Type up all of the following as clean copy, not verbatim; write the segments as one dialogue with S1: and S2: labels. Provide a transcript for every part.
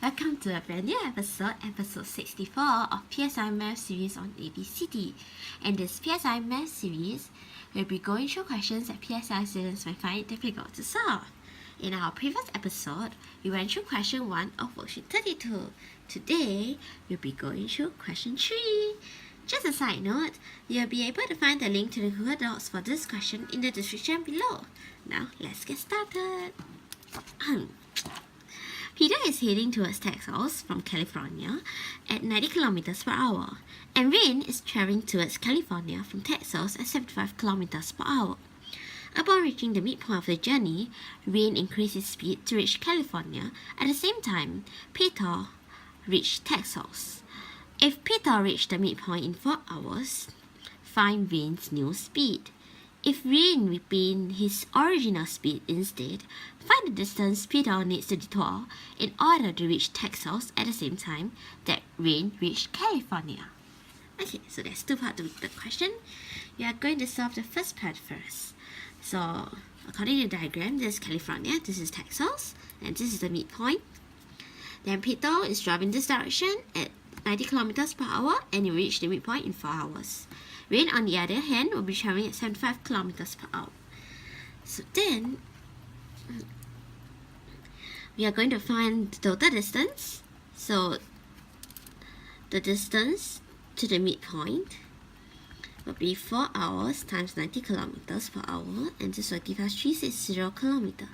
S1: Welcome to a brand new episode 64 of PSI Math series on ABCD. In this PSI Math series, we'll be going through questions that PSI students may find it difficult to solve. In our previous episode, we went through question 1 of worksheet 32. Today, we'll be going through question 3. Just a side note, you'll be able to find the link to the Google Docs for this question in the description below. Now, let's get started. Peter is heading towards Texas from California at 90 km per hour, and Rain is traveling towards California from Texas at 75 km per hour. Upon reaching the midpoint of the journey, Rain increases speed to reach California. At the same time, Peter reached Texas. If Peter reached the midpoint in 4 hours, find Rain's new speed. If Rain retained his original speed instead, find the distance Peter needs to detour in order to reach Texas at the same time that Rain reached California. Okay, so there's two parts to the question. We are going to solve the first part first. So, according to the diagram, this is California, this is Texas, and this is the midpoint. Then Peter is driving this direction at 90 km per hour and he reached the midpoint in 4 hours. Rain, on the other hand, will be traveling at 75 km per hour. So then, we are going to find the total distance. So, the distance to the midpoint will be 4 hours times 90 km per hour, and this will give us 360 km.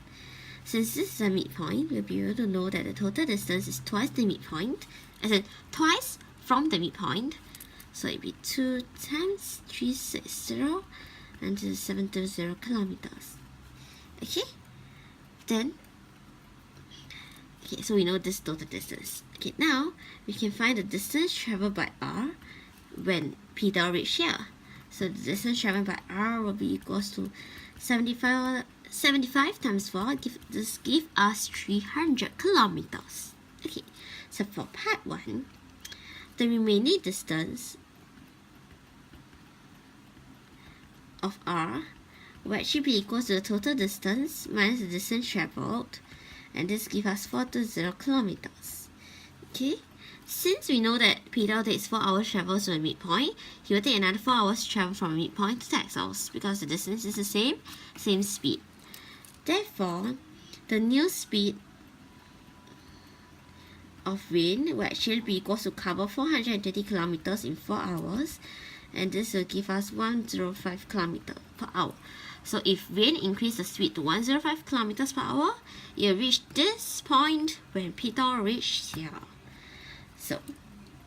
S1: Since this is a midpoint, we'll be able to know that the total distance is twice the midpoint, as in twice from the midpoint. So it will be 2 times 360, and this is 720 kilometers. Okay? Then, so we know this total distance. Okay, now we can find the distance traveled by R when Peter reached here. So the distance traveled by R will be equals to 75 times 4, this gives us 300 kilometers. Okay, so for part 1, the remaining distance of R will actually be equal to the total distance minus the distance traveled, and this gives us 420 kilometers. Okay, since we know that Peter takes 4 hours travel to the midpoint, he will take another 4 hours to travel from midpoint to Texas because the distance is the same speed. Therefore, the new speed of Rain will actually be equal to cover 420 kilometers in 4 hours, and this will give us 105 kilometers per hour. So if Rain increases the speed to 105 kilometers per hour, it will reach this point when Peter reached here. So,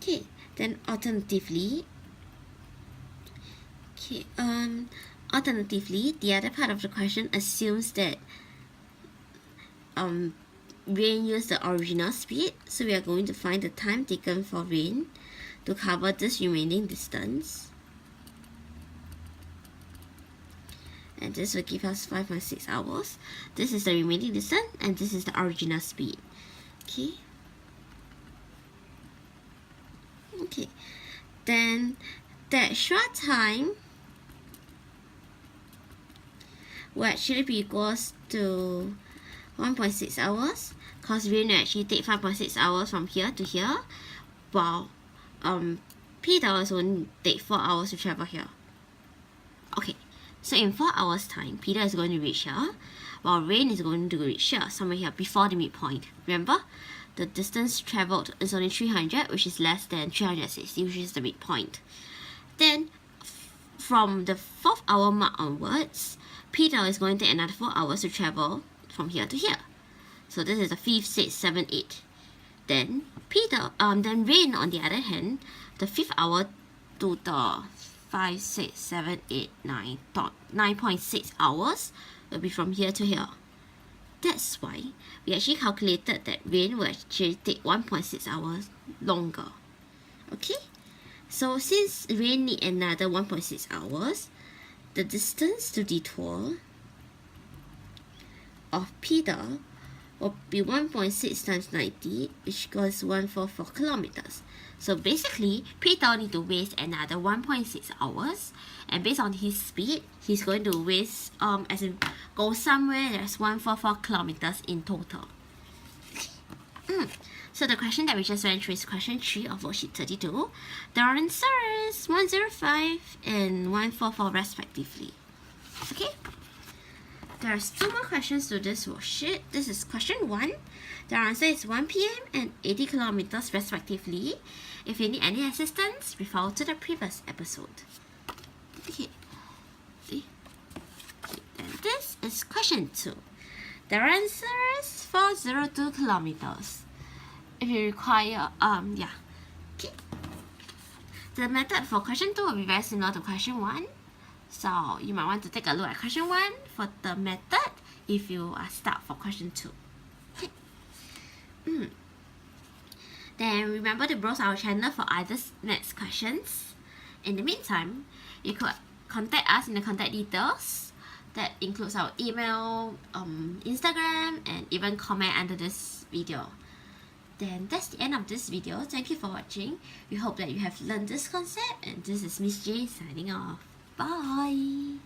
S1: okay, then alternatively, the other part of the question assumes that Rain used the original speed, so we are going to find the time taken for Rain to cover this remaining distance, and this will give us 5.6 hours. This is the remaining distance, and this is the original speed. Okay, then the extra time will actually be equals to 1.6 hours, because Rain will actually take 5.6 hours from here to here, while Peter is only take 4 hours to travel here. Okay, so in 4 hours time, Peter is going to reach here, while Rain is going to reach here, somewhere here, before the midpoint. Remember, the distance traveled is only 300, which is less than 360, which is the midpoint. Then, from the 4th hour mark onwards, Peter is going to take another 4 hours to travel from here to here. So this is the 5th, 6th, 7th, 8th. Then Rain, on the other hand, the 5th hour to the 5, 6, 7, 8, 9, 9.6 hours will be from here to here. That's why we actually calculated that Rain will actually take 1.6 hours longer. Okay? So since Rain needs another 1.6 hours, the distance to detour of Peter will be 1.6 times 90, which equals 144 kilometers. So basically, Peter needs to waste another 1.6 hours, and based on his speed, he's going to waste, go somewhere that's 144 kilometers in total. So the question that we just went through is question 3 of worksheet 32. The answers 105 and 144 respectively. Okay? There's 2 more questions to this worksheet. This is question 1. The answer is 1 p.m. and 80 kilometers respectively. If you need any assistance, refer to the previous episode. Okay. Then this is question 2. The answer is 402 kilometers. If you require, Okay. The method for question 2 will be very similar to question 1. So you might want to take a look at question 1 for the method if you are stuck for question 2. Okay. Then remember to browse our channel for other next questions. In the meantime, you could contact us in the contact details. That includes our email, Instagram, and even comment under this video. Then that's the end of this video. Thank you for watching. We hope that you have learned this concept, and this is Miss J signing off. Bye!